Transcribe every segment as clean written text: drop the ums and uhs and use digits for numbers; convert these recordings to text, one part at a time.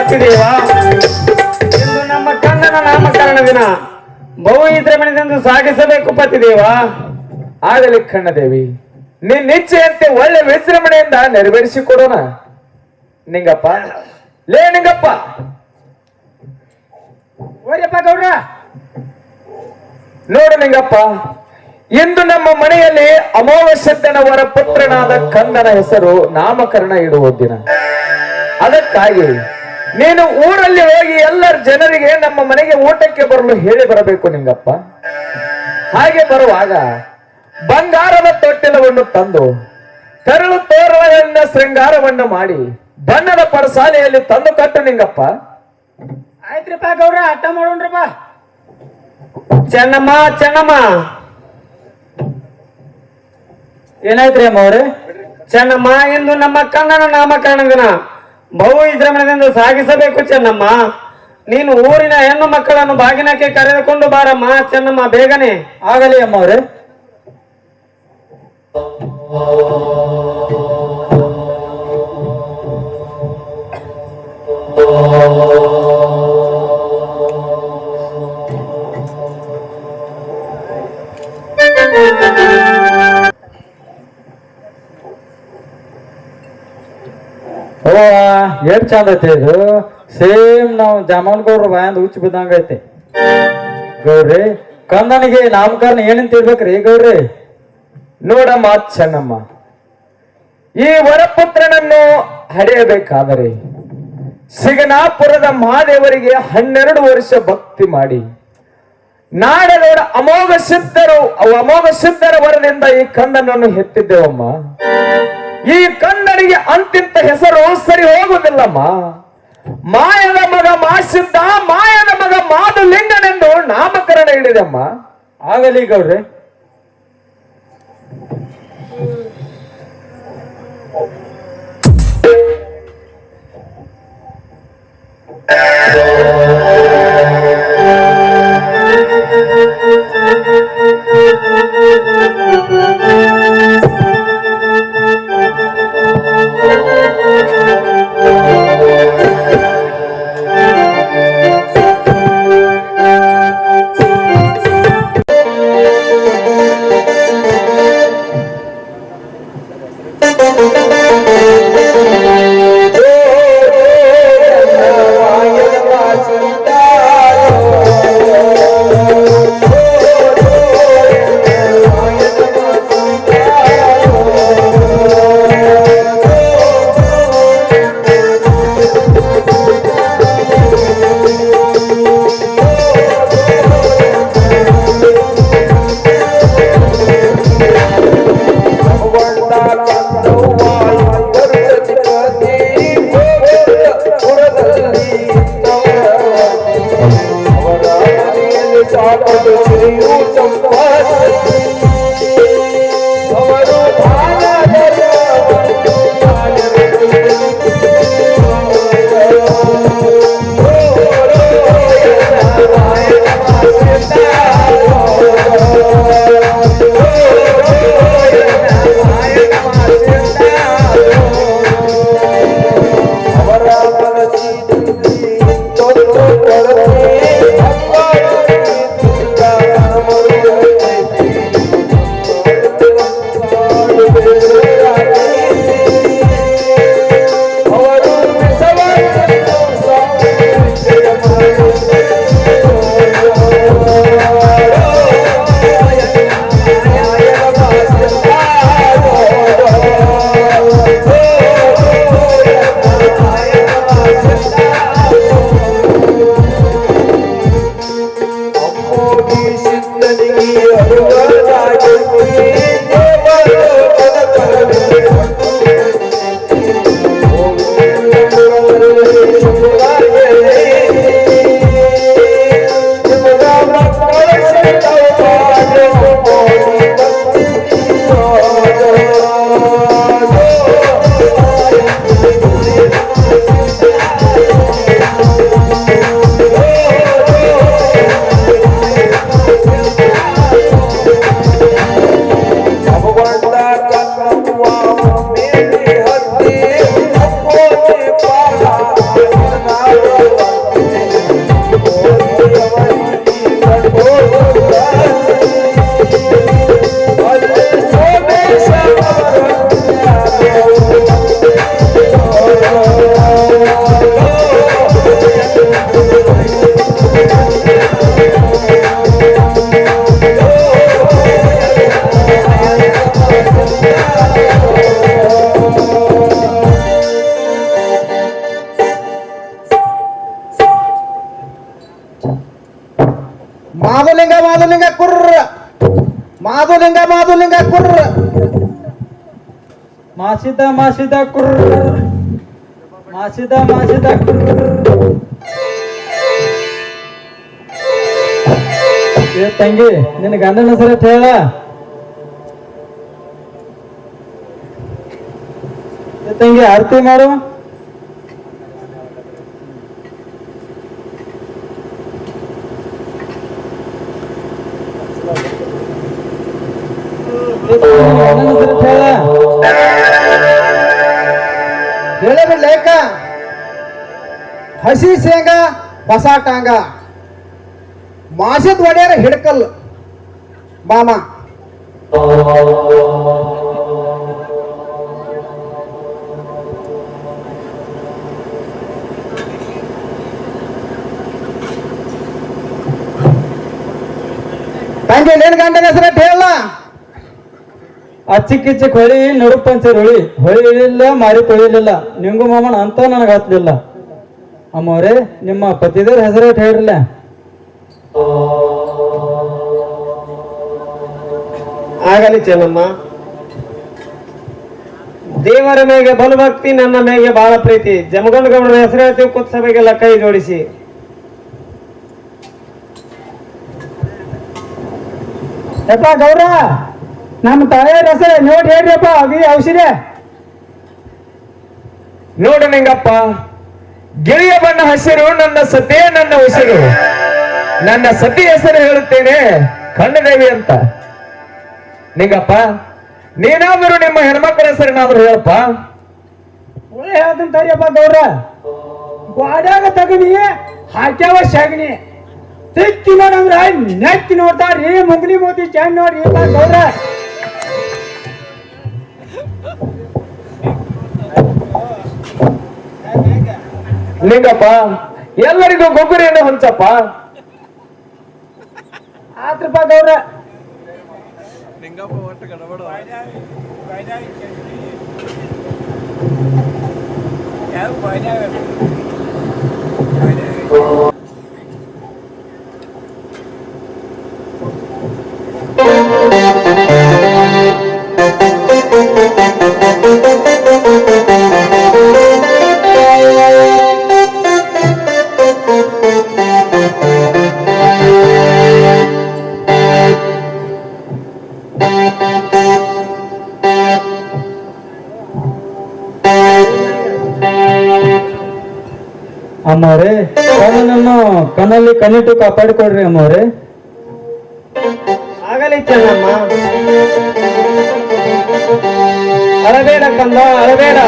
ಪತಿದೇವ, ಇಂದು ನಮ್ಮ ಕಂದನ ನಾಮಕರಣ ದಿನ. ಬಹು ಇದ್ರೆ ಮನೆಯಂದು ಸಾಗಿಸಬೇಕು ಪತಿದೇವ. ಆಗಲಿ ಕಣ್ಣದೇವಿ, ನಿನ್ನಿಚ್ಛೆಯಂತೆ ಒಳ್ಳೆ ವಿಜೃಂಭಣೆಯಿಂದ ನೆರವೇರಿಸಿಕೊಡೋಣ. ನಿಂಗಪ್ಪ, ಲೇ ನಿಂಗಪ್ಪ, ಓರಿಯಪ್ಪ ಗೌಡ್ರ. ನೋಡು ನಿಂಗಪ್ಪ, ಇಂದು ನಮ್ಮ ಮನೆಯಲ್ಲಿ ಅಮೋಘಸಿದ್ದನವರ ಪುತ್ರನಾದ ಕಂದನ ಹೆಸರು ನಾಮಕರಣ ಇಡುವ ದಿನ. ಅದಕ್ಕಾಗಿ ನೀನು ಊರಲ್ಲಿ ಹೋಗಿ ಎಲ್ಲರ ಜನರಿಗೆ ನಮ್ಮ ಮನೆಗೆ ಊಟಕ್ಕೆ ಬರಲು ಹೇಳಿ ಬರಬೇಕು ನಿಂಗಪ್ಪ. ಹಾಗೆ ಬರುವಾಗ ಬಂಗಾರದ ತೊಟ್ಟಿಲವನ್ನು ತಂದು ತೆರಳು ತೋರಣಗಳಿಂದ ಶೃಂಗಾರವನ್ನು ಮಾಡಿ ಬಣ್ಣದ ಪಡಸಾಲೆಯಲ್ಲಿ ತಂದು ಕಟ್ಟು ನಿಂಗಪ್ಪ. ಆಯ್ತ್ರಿಪ್ಪ ಗೌಡ್ರ, ಅಟ್ಟ ಮಾಡೋಣ್ರಪ್ಪ. ಚೆನ್ನಮ್ಮ, ಚೆನ್ನಮ್ಮ, ಏನಾಯ್ತ್ರಿ ಅಮ್ಮ ಅವ್ರೆ? ಚೆನ್ನಮ್ಮ, ಇಂದು ನಮ್ಮ ಕಂದನ ನಾಮಕರಣ ದಿನ. ಬಹು ವಿಜೃಂಭಣೆಯಿಂದ ಸಾಗಿಸಬೇಕು ಚೆನ್ನಮ್ಮ. ನೀನು ಊರಿನ ಹೆಣ್ಣು ಮಕ್ಕಳನ್ನು ಬಾಗಿನಕ್ಕೆ ಕರೆದುಕೊಂಡು ಬಾರಮ್ಮ ಚೆನ್ನಮ್ಮ, ಬೇಗನೆ. ಆಗಲಿ ಅಮ್ಮ ಅವ್ರೆ. ಎಷ್ಟ್ ಚಂದ ಐತಿ ಇದು. ಸೇಮ್ ನಾವು ಜಾಮನ್ ಗೌಡ್ರ ಬಾಯಂದ ಹುಚ್ಚ ಬಿದ್ದಂಗ ಐತಿ. ಗೌಡ್ರಿ, ಕಂದನಿಗೆ ನಾಮಕರಣ ಏನಂತ ಹೇಳ್ಬೇಕ್ರಿ ಗೌಡ್ರಿ? ನೋಡಮ್ಮ ಚೆನ್ನಮ್ಮ, ಈ ವರಪುತ್ರನನ್ನು ಹಡೆಯಬೇಕಾದರೆ ಸಿಗನಾಪುರದ ಮಹಾದೇವರಿಗೆ 12 ವರ್ಷ ಭಕ್ತಿ ಮಾಡಿ ನಾಡಗೌಡ ಅಮೋಘ ಸಿದ್ಧರ ವರದಿಂದ ಈ ಕಂದನನ್ನು ಹೆತ್ತಿದ್ದೇವಮ್ಮ. ಈ ಕಂದನಿಗೆ ಅಂತಿಂತ ಹೆಸರು ಸರಿ ಹೋಗುವುದಿಲ್ಲಮ್ಮ. ಮಾಯದ ಮಗ ಮಾಸಿದ್ದ, ಮಾಯದ ಮಗ ಮಾದುಲಿಂಗನೆಂದು ನಾಮಕರಣ ಹಿಡಿದಮ್ಮ. ಆಗಲಿ ಗೌಡ್ರಿ. ಕುರ್ರ ಮಾಧುಲಿಂಗ ಮಾಧುಲಿಂಗ ಕುರ್ರ ಮಾಸಿದ ಮಾಸಿದ ಕುರ್ರ ಮಾಸಿದ ಮಾಸಿದ ಕುರ್ರ. ಏ ತಂಗಿ, ನಿನ್ನ ಗಂಡನ ಹೆಸರು ಹೇಳ. ಏ ತಂಗಿ, ಆರತಿ ಮಾಡು. ಹೇಳಬಿ ಲೇಖ ಹಸಿ ಶೇಂಗಾ ಹೊಸ ಟಾಂಗ ಮಾಸಿದ ಒಡೆಯರ ಹಿಡ್ಕಲ್ ಮಾಮ. ತಂಗಿ ನಿನ್ ಗಂಡನ ಹೆಸರು ಹೇಳ. ಅಚ್ಚಿಕ್ಕಿಚ್ಚಕ್ ಹೊಳಿ ನಡು ಪಂಚರ್ ಹೊಳಿ ಹೊಳಿ ಇಳಿಲ್ಲ ಮಾರಿ ತೊಳಿಲಿಲ್ಲ ನಿಂಗು ಮಾಮನ ಅಂತ ನನಗೆ ಹತ್ಲಿಲ್ಲ. ಅಮ್ಮವ್ರೆ, ನಿಮ್ಮ ಪತಿದೇವ್ರ ಹೆಸರು ಹೇಳ್ರಲ್ಲ. ಆಗಲಿ ಚೆನ್ನಮ್ಮ. ದೇವರ ಮೇಗೆ ಬಲು ಭಕ್ತಿ, ನನ್ನ ಮೇಗೆ ಬಹಳ ಪ್ರೀತಿ. ಜಮಗೊಂಡ ಗೌಡರ ಹೆಸರು ಹೇಳ್ತೀವಿ, ಕೂತ್ ಸಭೆಗೆಲ್ಲ ಕೈ ಜೋಡಿಸಿ. ಯಪ್ಪ ಗೌರ, ನಮ್ಮ ತಾಯಿಯರ ಹೆಸರು ನೋಡಿ ಹೇಳ್ರಿಯಪ್ಪ. ಅಗಿ ಔಷಧಿ ನೋಡು ನಿಂಗಪ್ಪ, ಗಿಳಿಯ ಬಣ್ಣ ಹಸಿರು, ನನ್ನ ಸತಿಯೇ ನನ್ನ ಉಸಿರು. ನನ್ನ ಸತಿ ಹೆಸರು ಹೇಳುತ್ತೇನೆ, ಖಂಡದೇವಿ ಅಂತ. ನಿಂಗಪ್ಪ, ನೀನಾದರೂ ನಿಮ್ಮ ಹೆಣ್ಮಕ್ಳ ಹೆಸರಿನಾದ್ರೂ ಹೇಳಪ್ಪ. ಒಳ್ಳೆ ಹೇಳ್ತೀನಿ ತಡಿಯಪ್ಪ ಗೌರ. ಗಾಡ್ಯಾಗ ತಗನಿ ಹಾಕ್ಯಾವ ಶಾಗನಿ ತಿಕ್ಕಿ ನೋಡಂದ್ರ ನೆಕ್ಕಿ ನೋಡ್ತಾರ್ರಿ ಮುಂಗ್ನಿ ಮೋತಿ ಚೆಂಡ್ ನೋಡ್ರಿ ಗೌರ. ನಿಂಗಪ್ಪ, ಎಲ್ಲರಿಗೂ ಗೊಬ್ಬರಿಯನ್ನು ಹೊಂಚಪ್ಪ. ಆತ್ರಪ್ಪ ಗೌರ. ಅಮ್ಮವ್ರೆ, ಕಣ್ಣನನ್ನು ಕಣ್ಣಲ್ಲಿ ಕಣ್ಣಿಟ್ಟು ಕಾಪಾಡಿಕೊಡ್ರಿ ಅಮ್ಮವ್ರೆ. ಆಗಲಿ ಚೆನ್ನಮ್ಮ. ಅಳಬೇಡ ಕಂದ, ಅಳಬೇಡ.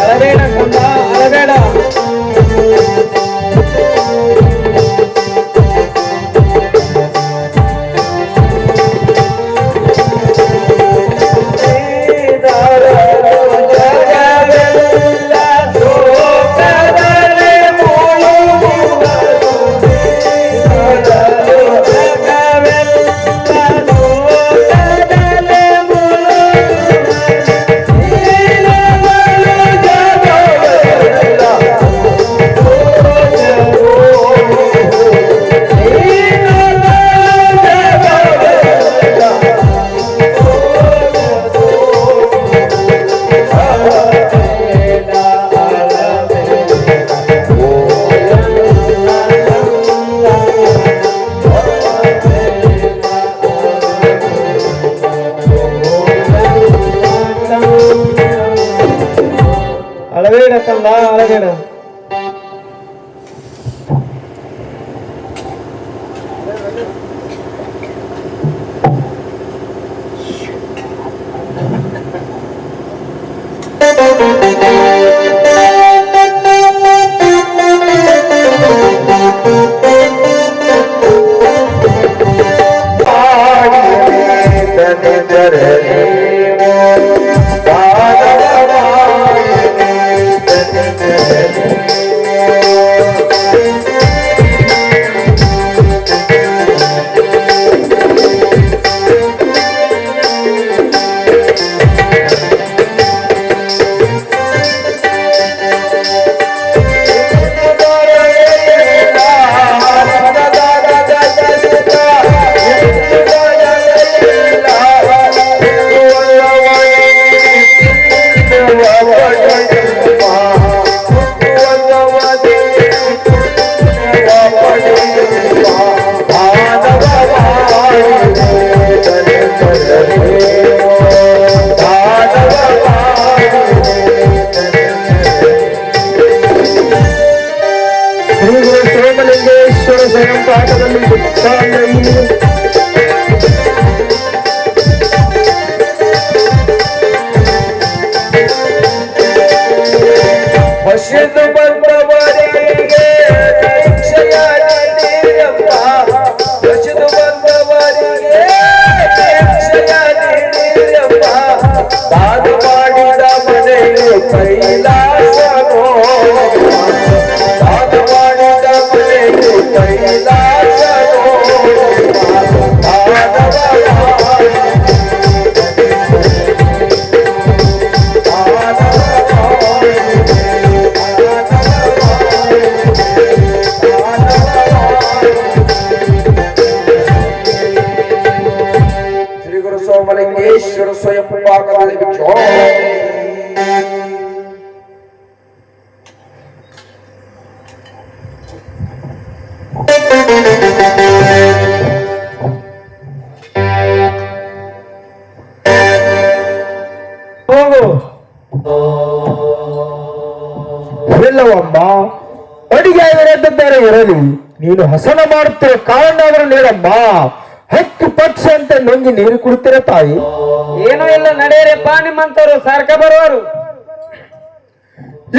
ಅಳಬೇಡ ಕಂದ, ಅಳಬೇಡ. ಅಳಬೇಡ ಕಂದ, ಅಳಬೇಡ. ಜಾಗದಲ್ಲಿ ಬಿಟ್ಟಾಳೆ. ಹಸಿದು ಬಂದವರಿಗೆ ಭಿಕ್ಷೆಯ ನೀಡಿರಪ್ಪ, ಹಸಿದು ಬಂದವರಿಗೆ ಭಿಕ್ಷೆಯ ನೀಡಿರಪ್ಪ, ತಾನು ಮಾಡಿದ ಮನೆಯು ಕೈಲಾಸನೋ, ತಾನು ಮಾಡಿದ ಮನೆಯು ಕೈಲಾಸನೋ, ಶ್ರೀ ಗುರು ಸೋಮಲಿಂಗೇಶ್ವರ ಸ್ವಯಂ ಪಾಕದಲ್ಲಿ ಭಿಕ್ಷೋ. ಹೋಗು. ಇಲ್ಲವಮ್ಮ, ಅಡಿಗೆ ಎದ್ದಿದ್ದಾರೆ ಇರಲಿ, ನೀನು ಹಸನ ಮಾಡುತ್ತಿರೋ ಕಾರಣ ಅವರು ನೀಡಮ್ಮ. ಹತ್ತು ಪಕ್ಷ ಅಂತ ನುಂಗಿ ನೀರು ಕುಡ್ತೀರ ತಾಯಿ. ಏನೂ ಇಲ್ಲ, ನಡೆಯರಪ್ಪ, ನಿಮ್ಮಂತವ್ರು ಸಾರ್ಕ ಬರುವರು.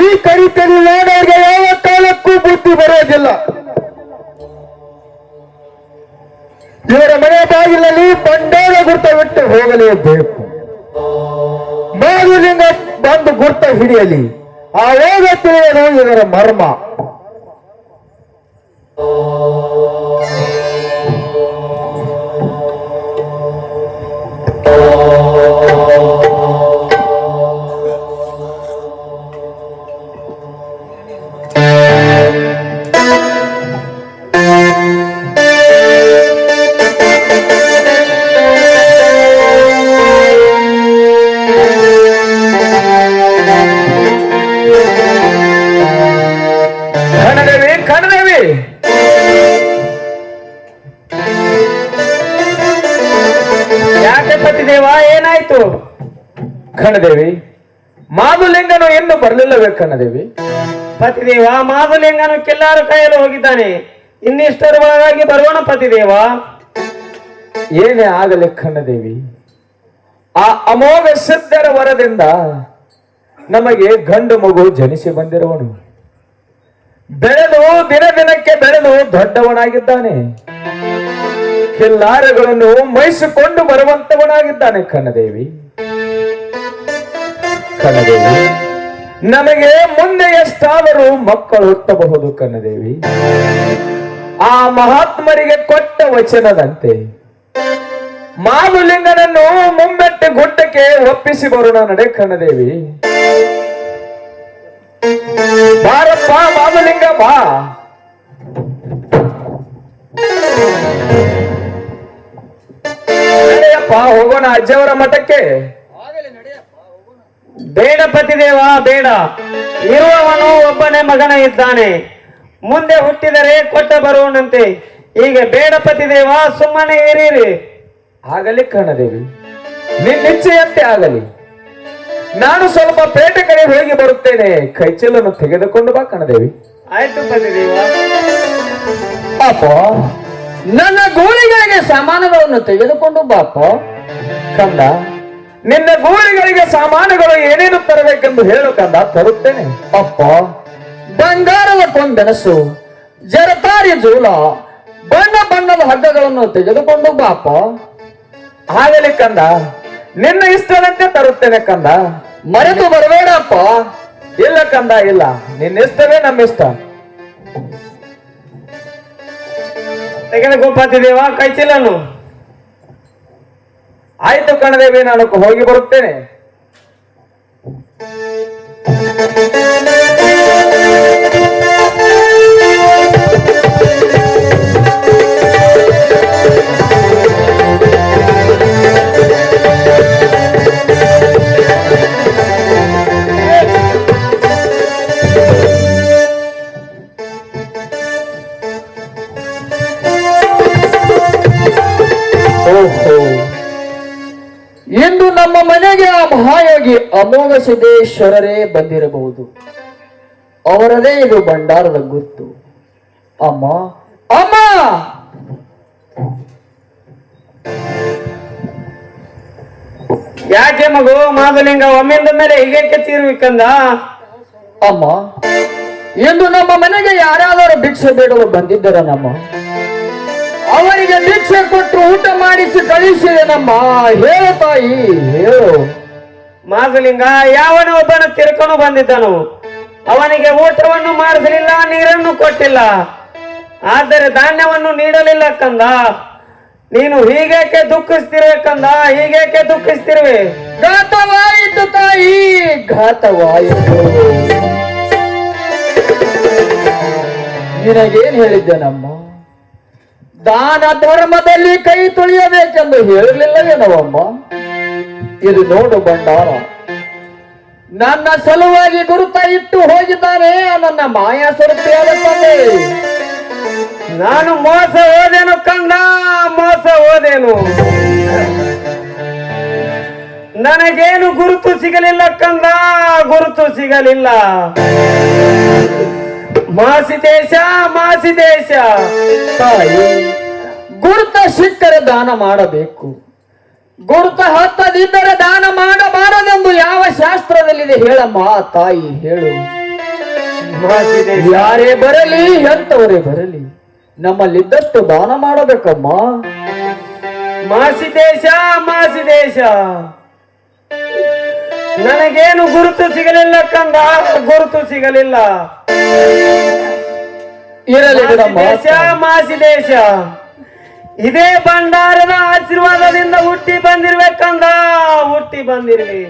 ಈ ಕರಿತಲಿ ಮಾಡೋರಿಗೆ ಯಾವ ಕಾಲಕ್ಕೂ ಬುದ್ಧಿ ಬರೋದಿಲ್ಲ. ಇವರ ಮನೆ ಬಾಗಿಲಲ್ಲಿ ಬಂಡಾರ ಗುರ್ತ ಬಿಟ್ಟು ಹೋಗಲೇಬೇಕು. ಮಾಧುಲಿಂಗ ಬಂದು ಗುರ್ತ ಹಿಡಿಯಲಿ, ಆವಾಗ ತಿಳಿಯಲು ಇದರ ಮರ್ಮ. ಕಣದೇವಿ, ಯಾಕೆ ಪತಿದೇವ, ಏನಾಯ್ತು? ಕಣದೇವಿ, ಮಾಧುಲಿಂಗನು ಇನ್ನು ಬರಲಿಲ್ಲವೇ ಕಣದೇವಿ? ಪತಿದೇವ, ಮಾಧುಲಿಂಗನು ಕೆಲ್ಲಾರು ಕೈಯಲ್ಲಿ ಹೋಗಿದ್ದಾನೆ, ಇನ್ನಿಷ್ಟರ ಒಳಗಾಗಿ ಬರೋಣ ಪತಿದೇವ. ಏನೇ ಆಗಲಿ ಕಣ್ಣದೇವಿ, ಆ ಅಮೋಘ ಸಿದ್ಧರ ವರದಿಂದ ನಮಗೆ ಗಂಡು ಮಗು ಜನಿಸಿ ಬಂದಿರುವನು. ಬೆಳೆದು ದಿನ ದಿನಕ್ಕೆ ಬೆಳೆದು ದೊಡ್ಡವನಾಗಿದ್ದಾನೆ. ಕೆಲ್ಲಾರಗಳನ್ನು ಮೈಸಿಕೊಂಡು ಬರುವಂತವನಾಗಿದ್ದಾನೆ ಕಣ್ಣದೇವಿ. ಕಣ್ಣದೇವಿ, ನಮಗೆ ಮುಂದೆ ಎಷ್ಟಾದರೂ ಮಕ್ಕಳು ಹುಟ್ಟಬಹುದು ಕಣ್ಣದೇವಿ. ಆ ಮಹಾತ್ಮರಿಗೆ ಕೊಟ್ಟ ವಚನದಂತೆ ಮಾಧುಲಿಂಗನನ್ನು ಮುಂಬೆಟ್ಟ ಗುಡ್ಡಕ್ಕೆ ಒಪ್ಪಿಸಿ ಬರೋಣ ನಡೆ ಕಣ್ಣದೇವಿ. ಬಾರಪ್ಪ ಮಾಧುಲಿಂಗ, ಬಾ. ನಡೆಯಪ್ಪ, ಹೋಗೋಣ ಅಜ್ಜವರ ಮಠಕ್ಕೆ. ಬೇಡ ಪತಿದೇವ, ಬೇಡ. ಇರುವವನು ಒಬ್ಬನೇ ಮಗನ ಇದ್ದಾನೆ, ಮುಂದೆ ಹುಟ್ಟಿದರೆ ಕೊಟ್ಟ ಬರುವನಂತೆ. ಈಗ ಬೇಡ ಪತಿದೇವ, ಸುಮ್ಮನೆ ಇರೀರಿ. ಆಗಲಿ ಕಣ್ಣದೇವಿ, ನಿಶ್ಚಯಂತೆ ಆಗಲಿ. ನಾನು ಸ್ವಲ್ಪ ಪೇಟೆ ಕಡೆ ಹೋಗಿ ಬರುತ್ತೇನೆ, ಕೈಚೀಲನ್ನು ತೆಗೆದುಕೊಂಡು ಬಾ ಕಣ್ಣದೇವಿ. ಆಯ್ತು ಪತಿದೇವ. ಪಾಪ, ನನ್ನ ಗೂಳಿಗಳಿಗೆ ಸಾಮಾನುಗಳನ್ನು ತೆಗೆದುಕೊಂಡು ಬಾಪ. ಕಂದ, ನಿನ್ನ ಗೂಳಿಗಳಿಗೆ ಸಾಮಾನುಗಳು ಏನೇನು ತರಬೇಕೆಂದು ಹೇಳು ಕಂದ, ತರುತ್ತೇನೆ. ಅಪ್ಪ, ಬಂಗಾರದ ಕೊಂಬೆನಸು, ಜರತಾರಿ ಜೂಲ, ಬಣ್ಣ ಬಣ್ಣದ ಹಗ್ಗಗಳನ್ನು ತೆಗೆದುಕೊಂಡು ಬಾಪ. ಆಗಲಿ ಕಂದ, ನಿನ್ನ ಇಷ್ಟದಂತೆ ತರುತ್ತೇನೆ ಕಂದ, ಮರೆತು ಬರಬೇಡಪ್ಪ. ಇಲ್ಲ ಕಂದ, ಇಲ್ಲ, ನಿನ್ನ ಇಷ್ಟವೇ ನಮ್ಮ ಇಷ್ಟ. ತೆಗೆದುಕೋ ಪತಿದೇವ ಕೈಚೀಲನು. ಆಯ್ತು ಕಣದೇವಿ, ನಾನು ಹೋಗಿ ಬರುತ್ತೇನೆ. ಓಹೋ, ಇಂದು ನಮ್ಮ ಮನೆಗೆ ಆ ಮಹಾಯೋಗಿ ಅಮೋಘ ಸಿದ್ದೇಶ್ವರರೇ ಬಂದಿರಬಹುದು. ಅವರದೇ ಇದು ಭಂಡಾರದ ಗುರ್ತು. ಅಮ್ಮ, ಅಮ್ಮ, ಯಾಕೆ ಮಗು ಮಾಧುಲಿಂಗ ಒಮ್ಮಿಂದ ಮೇಲೆ ಹೀಗೆ ತೀರ್ಬೇಕಂದ? ಅಮ್ಮ, ಇಂದು ನಮ್ಮ ಮನೆಗೆ ಯಾರಾದರೂ ಭಿಕ್ಷೆ ಬೇಡಲು ಬಂದಿದ್ದರ ನಮ್ಮ ಅವರಿಗೆ ಭಿಕ್ಷೆ ಕೊಟ್ಟು ಊಟ ಮಾಡಿಸಿ ಕಳಿಸಿದೆನಮ್ಮ. ಹೇಳು ತಾಯಿ, ಹೇಳು. ಮಾಧುಲಿಂಗ ಯಾವನ ಒಬ್ಬನ ತಿರ್ಕೊಂಡು ಬಂದಿದ್ದನು. ಅವನಿಗೆ ಊಟವನ್ನು ಮಾಡಿಸಲಿಲ್ಲ, ನೀರನ್ನು ಕೊಟ್ಟಿಲ್ಲ, ಆದರೆ ಧಾನ್ಯವನ್ನು ನೀಡಲಿಲ್ಲ ಕಂದ. ನೀನು ಹೀಗೇಕೆ ದುಃಖಿಸ್ತಿರುವೆ ಕಂದ, ಹೀಗೇಕೆ ದುಃಖಿಸ್ತಿರುವೆ? ಘಾತವಾಯಿತು ತಾಯಿ, ಘಾತವಾಯಿತು. ನಿನಗೇನ್ ಹೇಳಿದ್ದೆ ನಮ್ಮ ದಾನ ಧರ್ಮದಲ್ಲಿ ಕೈ ತೊಳೆಯಬೇಕೆಂದು ಹೇಳಿರ್ಲಿಲ್ಲವೇನವಮ್ಮ? ಇದು ನೋಡು ಭಂಡಾರ, ನನ್ನ ಸಲುವಾಗಿ ಗುರುತ ಇಟ್ಟು ಹೋಗಿದ್ದಾನೆ ನನ್ನ ಮಾಯಾ ಸ್ವರೂಪಿಯಾದ ತಂದೆ. ನಾನು ಮೋಸ ಹೋದೆನು ಕಂದ, ಮೋಸ ಹೋದೆನು. ನನಗೇನು ಗುರುತು ಸಿಗಲಿಲ್ಲ ಕಂದ, ಗುರುತು ಸಿಗಲಿಲ್ಲ. ಮಾಸಿದೇಶ, ಮಾಸಿದೇಶ. ತಾಯಿ, ಗುರುತ ಸಿಕ್ಕರೆ ದಾನ ಮಾಡಬೇಕು, ಗುರುತ ಹತ್ತದಿದ್ದರೆ ದಾನ ಮಾಡಬಾರದೆಂದು ಯಾವ ಶಾಸ್ತ್ರದಲ್ಲಿದೆ ಹೇಳಮ್ಮ ತಾಯಿ, ಹೇಳು. ಮಾಸಿದೇಶ, ಯಾರೇ ಬರಲಿ ಎಂತವರೇ ಬರಲಿ ನಮ್ಮಲ್ಲಿದ್ದಷ್ಟು ದಾನ ಮಾಡಬೇಕಮ್ಮ. ಮಾಸಿದೇಶ, ಮಾಸಿದೇಶ. ನನಗೇನು ಗುರುತು ಸಿಗಲಿಲ್ಲ ಕಂದ, ಗುರುತು ಸಿಗಲಿಲ್ಲ. ಇರಲಿ ಬಿಡಮ್ಮ. ಮಾಸಿದೇಶ, ಮಾಸಿದೇಶ. ಇದೇ ಭಂಡಾರದ ಆಶೀರ್ವಾದದಿಂದ ಹುಟ್ಟಿ ಬಂದಿರ್ಬೇಕಂದ, ಹುಟ್ಟಿ ಬಂದಿರ್ವಿ.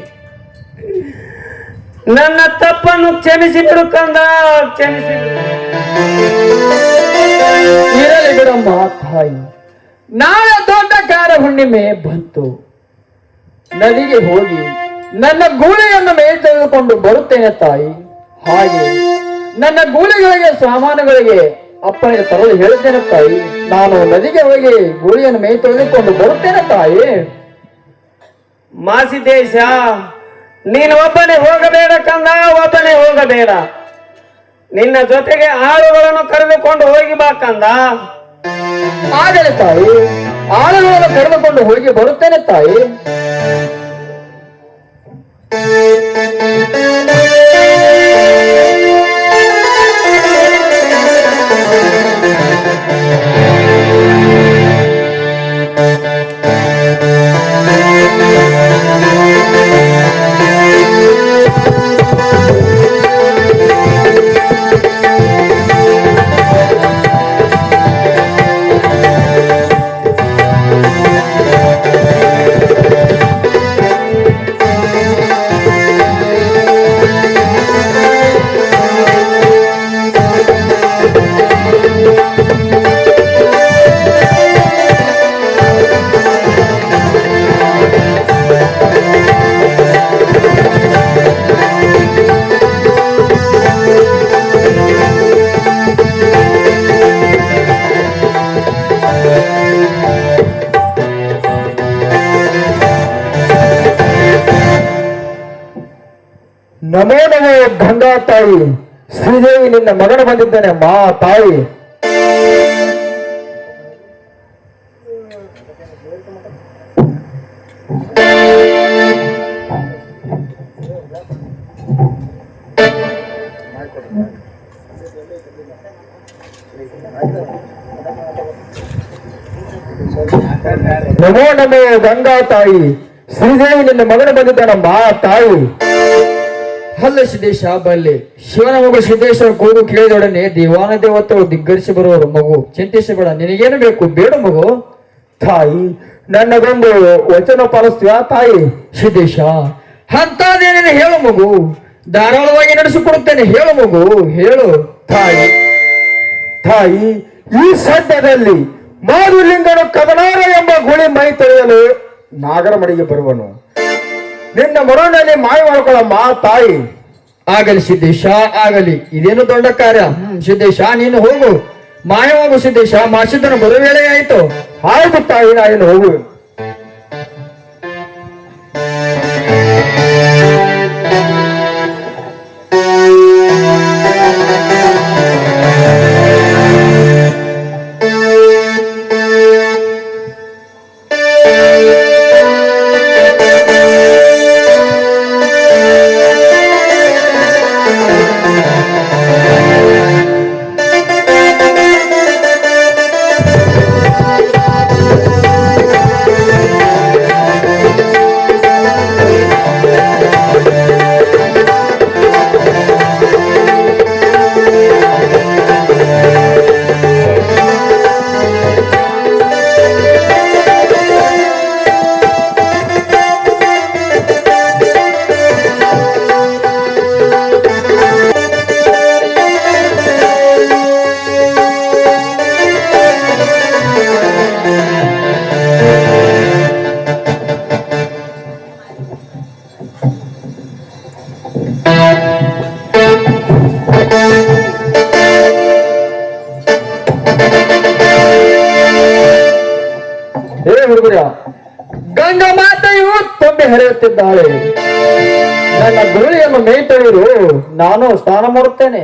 ನನ್ನ ತಪ್ಪನ್ನು ಕ್ಷಮಿಸಿ ಬಿಡು ಕಂದ, ಕ್ಷಮಿಸಿ ಬಿಡು. ಇರಲಿ ಬಿಡಮ್ಮ ತಾಯಿ, ನಾಳೆ ದೊಡ್ಡ ಕಾರ ಹುಣ್ಣಿಮೆ ಬಂತು. ನದಿಗೆ ಹೋಗಿ ನನ್ನ ಗೂಳಿಯನ್ನು ಮೇಲೆ ತೆಗೆದುಕೊಂಡು ಬರುತ್ತೇನೆ ತಾಯಿ. ಹಾಗೆ ನನ್ನ ಗೂಳಿಗಳಿಗೆ ಸಾಮಾನುಗಳಿಗೆ ಅಪ್ಪನಿಗೆ ತರಲು ಹೇಳುತ್ತೇನೆ ತಾಯಿ. ನಾನು ನದಿಗೆ ಹೋಗಿ ಗೂಳಿಯನ್ನು ಮೈ ತೆಗೆದುಕೊಂಡು ಬರುತ್ತೇನೆ ತಾಯಿ. ಮಾಸಿದೇಶ, ನೀನು ಒಬ್ಬನೇ ಹೋಗಬೇಡ ಕಂದ, ಒಬ್ಬನೇ ಹೋಗಬೇಡ. ನಿನ್ನ ಜೊತೆಗೆ ಆಳುಗಳನ್ನು ಕರೆದುಕೊಂಡು ಹೋಗಿ ಬಾ ಕಂದ. ಆಗಲಿ ತಾಯಿ, ಆಳುಗಳನ್ನು ಕರೆದುಕೊಂಡು ಹೋಗಿ ಬರುತ್ತೇನೆ ತಾಯಿ. ನಮೋ ನಮೋ ಗಂಗಾ ತಾಯಿ, ಶ್ರೀದೇವಿ ನಿನ್ನ ಮಗನ ಬಂದಿದ್ದಾನೆ ಮಾ ತಾಯಿ. ನಮೋ ನಮೋ ಗಂಗಾ ತಾಯಿ, ಶ್ರೀದೇವಿ ನಿನ್ನ ಮಗನ ಬಂದಿದ್ದಾನಮ್ಮ ತಾಯಿ. ಅಲ್ಲ ಸಿದ್ದೇಶ, ಬಲ್ಲೆ ಶಿವನ ಮಗು ಸಿದ್ದೇಶ್ವರ ಕೂಗು ಕೇಳಿದೊಡನೆ ದೇವಾನ ದೇವತೆಗಳು ದಿಗ್ಗರಿಸಿ ಬರುವರು. ಮಗು ಚಿಂತಿಸಬೇಡ, ನಿನಗೇನು ಬೇಕು ಬೇಡ ಮಗು. ತಾಯಿ, ನನ್ನದೊಂದು ವಚನ ಪಾಲಿಸ್ತೀಯಾ ತಾಯಿ? ಸಿದ್ದೇಶ, ಅಂತದೇನೇನು ಹೇಳು ಮಗು, ಧಾರಾಳವಾಗಿ ನಡೆಸಿಕೊಡುತ್ತೇನೆ, ಹೇಳು ಮಗು, ಹೇಳು. ತಾಯಿ, ತಾಯಿ, ಈ ಸದ್ಯದಲ್ಲಿ ಮಾಧುಲಿಂಗನು ಕದನಾರ ಎಂಬ ಗುಳಿ ಮೈ ತೊಳೆಯಲು ನಾಗರಮಡಿಗೆ ಬರುವನು. ನಿನ್ನ ಮರುವಿನಲ್ಲಿ ಮಾಯ ಮಾಡ್ಕೊಳ್ಳಮ್ಮ ತಾಯಿ. ಆಗಲಿ ಸಿದ್ದೇಶ, ಆಗಲಿ, ಇದೇನು ದೊಡ್ಡ ಕಾರ್ಯ. ಸಿದ್ದೇಶ, ನೀನು ಹೋಗು, ಮಾಯವಾಗು ಸಿದ್ದೇಶ. ಮಾಸಿದ್ದನು ಬರೋ ವೇಳೆ ಆಯ್ತು. ಆಯ್ತು ತಾಯಿ, ನಾನು ಹೋಗು. ಹುಡುಗರ, ಗಂಗಾ ಮಾತೆಯು ತುಂಬಿ ಹರಿಯುತ್ತಿದ್ದಾಳೆ. ನನ್ನ ಧೂಳಿಯನ್ನು ಮೇಯ್ತೊಳೆಯರು, ನಾನು ಸ್ನಾನ ಮಾಡುತ್ತೇನೆ.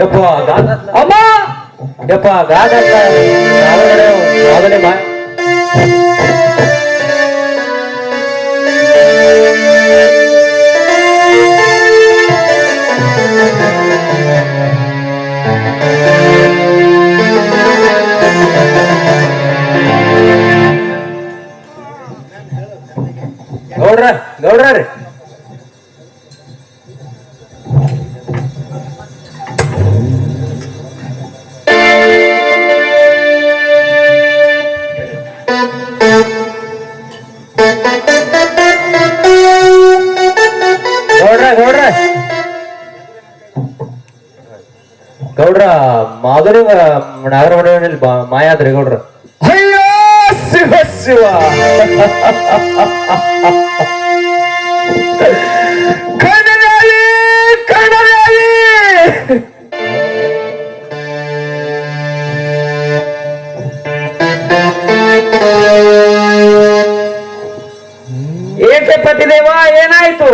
ಯಪ್ಪ ಗಾದ ಅಮ್ಮ, ಯಪ್ಪ ಗಾದ ಬಾ ಗೌಡ್ರ ರೀ ಗೌಡ್ರ ಮಾಧುರಿ ನಾಗರಮನೆಯಲ್ಲಿ ಮಾಯಾದ್ರಿ ಗೌಡ್ರ. ಅಯ್ಯೋ ಶಿವ ಶಿವ, ಕಣದೇವಿ ಕಣದೇವಿ, ಏಕೆ ಪತಿದೇವ, ಏನಾಯ್ತು?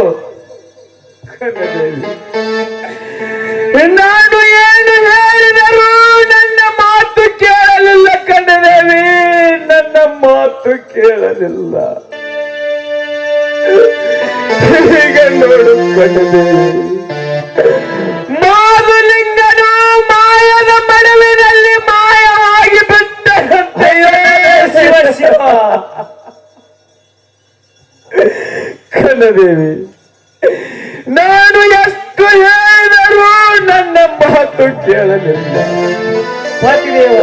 ನಾನು ಏನು ಹೇಳಿದರೂ ನನ್ನ ಮಾತು ಕೇಳಲಿಲ್ಲ ಕಣದೇವಿ, ನನ್ನ ಮಾತು ಕೇಳಲಿಲ್ಲ. ಈಗ ನೋಡು ಕಣದೇವಿ, ಮಾಧುಲಿಂಗನು ಮಾಯದ ಮಡವಿನಲ್ಲಿ ಮಾಯವಾಗಿ ಬಿಟ್ಟಂತೆಯೇ. ಶಿವ ಶಿವ, ಕಣದೇವಿ, ನಾನು ಎಷ್ಟು ಹೇಳಿದರೂ ನನ್ನ ಮಾತು ಕೇಳಲಿಲ್ಲ. ಪತಿದೇವ,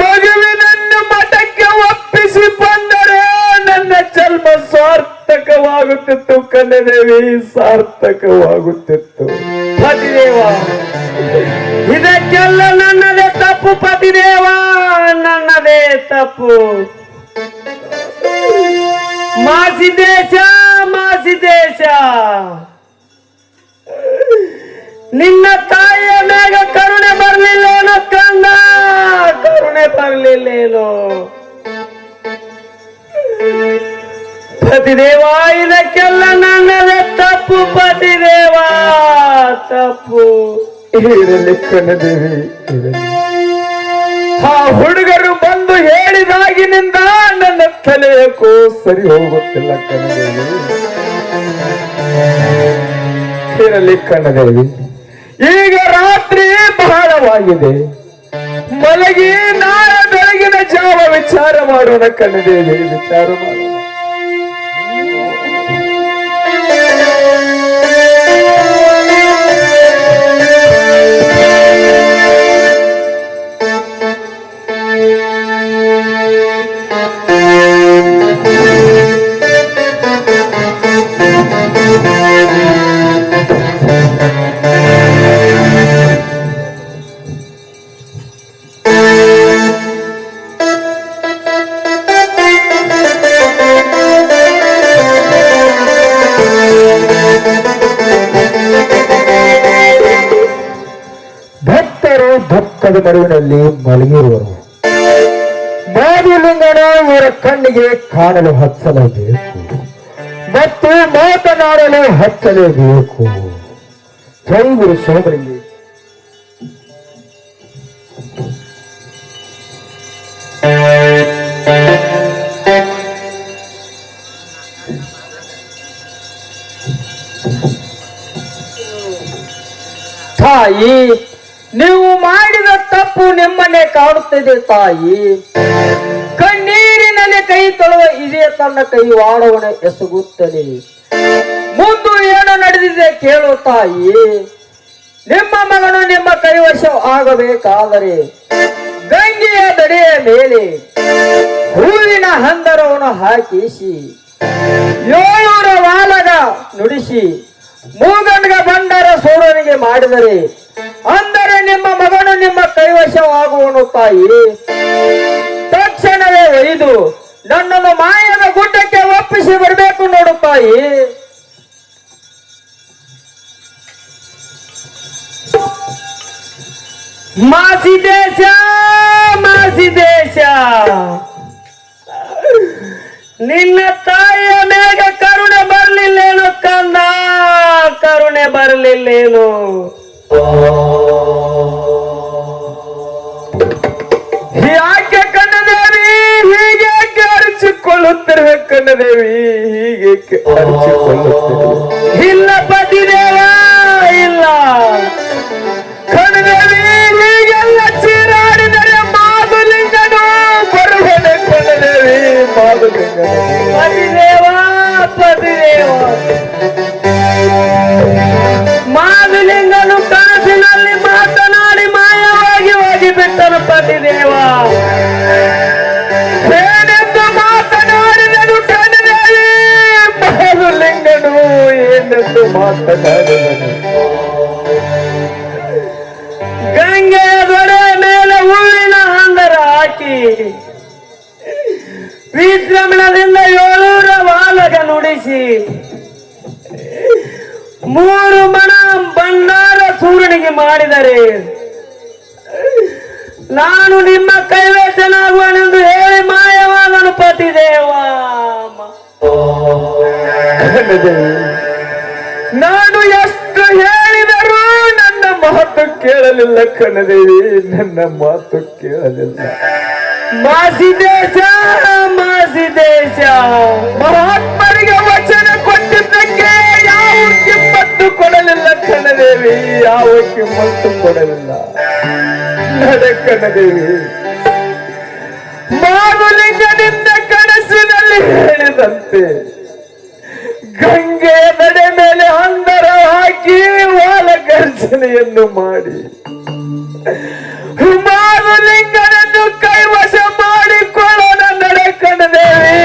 ಮಗುವಿನನ್ನು ಮಠಕ್ಕೆ ಒಪ್ಪಿಸಿ ಬಂದರೆ ನನ್ನ ಜನ್ಮ ಸಾರ್ಥಕವಾಗುತ್ತಿತ್ತು ಕನ್ನದೇವಿ, ಸಾರ್ಥಕವಾಗುತ್ತಿತ್ತು. ಪತಿದೇವ, ಇದಕ್ಕೆಲ್ಲ ನನ್ನದೇ ತಪ್ಪು ಪತಿದೇವ, ನನ್ನದೇ ತಪ್ಪು. ಮಾಸಿದೇಶ ಮಾಸಿದೇಶ, ನಿನ್ನ ತಾಯಿಯ ಮೇಲೆ ಕರುಣೆ ಬರ್ಲಿಲ್ಲೇನೋ ಕಂದ, ಕರುಣೆ ಬರ್ಲಿಲ್ಲೇನೋ ಪತಿದೇವ, ಇದಕ್ಕೆಲ್ಲ ನನ್ನದೇ ತಪ್ಪು ಪತಿದೇವ, ತಪ್ಪು. ಇರಲಿ ಕನ್ನದೇವಿ, ಇರಲಿ. ಆ ಹುಡುಗರು ಬಂದು ಹೇಳಿದಾಗಿನಿಂದ ನನ್ನ ತಲೆಯಕ್ಕೂ ಸರಿ ಹೋಗುತ್ತಿಲ್ಲ ಕನ್ನದೇವಿ. ಇರಲಿ ಕನ್ನದೇವಿ, ಈಗ ರಾತ್ರಿ ಬಹಳವಾಗಿದೆ, ಮಲಗಿ ನಾಳೆ ಬೆಳಗಿನ ಜಾವ ವಿಚಾರ ಮಾಡೋಣ ಕನ್ನದೇವಿ, ವಿಚಾರ ಮಾಡೋಣ. ದುಃಖದ ಮರುವಿನಲ್ಲಿ ಮಲಗಿರುವರು. ಮಾಧುಲಿಂಗನ ಇವರ ಕಣ್ಣಿಗೆ ಕಾಣಲು ಹಚ್ಚಲೇಬೇಕು ಮತ್ತು ಮಾತನಾಡಲು ಹಚ್ಚಲೇಬೇಕು. ಜೈ ಗುರು ಸೋದರಿಗೆ. ತಾಯಿ, ನೀವು ಮಾಡಿದ ತಪ್ಪು ನಿಮ್ಮನ್ನೇ ಕಾಡುತ್ತಿದೆ ತಾಯಿ. ಕಣ್ಣೀರಿನಲ್ಲಿ ಕೈ ತೊಳುವ ಇದೇ ತನ್ನ ಕೈ ವಾಡವನ ಎಸಗುತ್ತದೆ. ಮುಂದೆ ಏನು ನಡೆದಿದೆ ಕೇಳು ತಾಯಿ. ನಿಮ್ಮ ಮಗನು ನಿಮ್ಮ ಕೈವಶ ಆಗಬೇಕಾದರೆ ಗಂಗೆಯ ದಡೆಯ ಮೇಲೆ ಹೂವಿನ ಹಂದರವನ್ನು ಹಾಕಿಸಿ 700 ವಾಲಗ ನುಡಿಸಿ ಮೂಗಂಡ್ಗ ಬಂಡರ ಸೂರನಿಗೆ ಮಾಡಿದರೆ ಅಂದರೆ ನಿಮ್ಮ ಮಗನು ನಿಮ್ಮ ಕೈವಶವಾಗುವನು ತಾಯಿ. ತಕ್ಷಣವೇ ಒಯ್ದು ನನ್ನನ್ನು ಮಾಯದ ಗುಡ್ಡಕ್ಕೆ ಒಪ್ಪಿಸಿ ಬರಬೇಕು ನೋಡು ತಾಯಿ. ಮಾಸಿದೇಶ ಮಾಸಿದೇಶ ನಿನ್ನ ತಾಯಿಯ ಮೇಲೆ ಕರುಣೆ ಬರಲಿಲ್ಲೇನು ಕಂದ, ಕರುಣೆ ಬರಲಿಲ್ಲೇನು? ಯಾಕೆ ಕಣ್ಣದೇವಿ ಹೀಗೆ ಅರಿಚಿಕೊಳ್ಳುತ್ತಿರುವೆ? ಕಣ್ಣದೇವಿ ಹೀಗೆ ಅರಿಚಿಕೊಳ್ಳುತ್ತಿರುವೆ? ಇಲ್ಲ ಪತಿದೇವ ಇಲ್ಲ. ಕಣ್ಣದೇವಿ ಹೀಗೆಲ್ಲ ಚೀರಾಡಿದರೆ ಮಾದುಲಿಂಗನು ಬರುವನೆ. ಕಣ್ಣದೇವಿ ಮಾದುಲಿಂಗನು ಪತಿದೇವ ಪತಿದೇವ. ಮಾದುಲಿಂಗನು ಕನಸಿನಲ್ಲಿ ಮಾತನಾಡಿ ಮಾಯವಾಗಿ ಹೋಗಿಬಿಟ್ಟನು ಪತಿದೇವ. ಏನೆಂದು ಮಾತನಾಡಿದನು ಕಣ್ಣದೇವಿ? ಮಾದುಲಿಂಗನು ಏನೆಂದು ಮಾತನಾಡಿದನು? ಗಂಗೆಯ ದೊರೆ ಮೇಲೆ ಹೂವಿನ ಹಂದರ ಹಾಕಿ ವಿಶ್ರಮಣದಿಂದ 700 ವಾಲಗ ನುಡಿಸಿ 3 ಮಣ ಭಂಡಾರ ಸೂರ್ಯನಿಗೆ ಮಾಡಿದರೆ ನಾನು ನಿಮ್ಮ ಕೈವೇಶನಾಗುವನೆಂದು ಹೇಳಿ ಮಾಯವಾದನು ಪತಿದೇವ. ನಾನು ಎಷ್ಟು ಹೇಳಿದರೂ ನನ್ನ ಮಾತು ಕೇಳಲಿಲ್ಲ ಕಣ್ಣದೇವಿ, ನನ್ನ ಮಾತು ಕೇಳಲಿಲ್ಲ. ಮಾಸಿದೇಶ ಮಾಸಿದೇಶ. ಮಹಾತ್ಮರಿಗೆ ವಚನ ಕೊಟ್ಟಿದ್ದಕ್ಕೆ ಯಾವ ಕಿಮ್ಮತ್ತು ಕೊಡಲಿಲ್ಲ ಕಣ್ಣದೇವಿ, ಯಾವ ಕಿಮ್ಮತ್ತು ಕೊಡಲಿಲ್ಲ. ನಡೆ ಕಣ್ಣದೇವಿ, ಮಾದುಲಿಂಗನಿಂದ ಕನಸಿನಲ್ಲಿ ಹೇಳಿದಂತೆ ಗಂಗೆ ನಡೆ ಮೇಲೆ ಹಂದರ ಹಾಕಿ ವಾಲ ಗರ್ಜನೆಯನ್ನು ಮಾಡಿ ಮಾದುಲಿಂಗನನ್ನು ಕೈವಶ ಮಾಡಿಕೊಳ್ಳೋಣ. ನಡೆ ಕಣ್ಣದೇವಿ,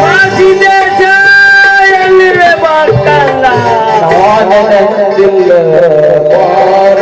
ಮಾಸಿದೇಶ ಎಲ್ಲಿವೆ ಬಾಕಲ್ಲ. ನಾನೆಂದಿಲ್ಲ ಬಾರ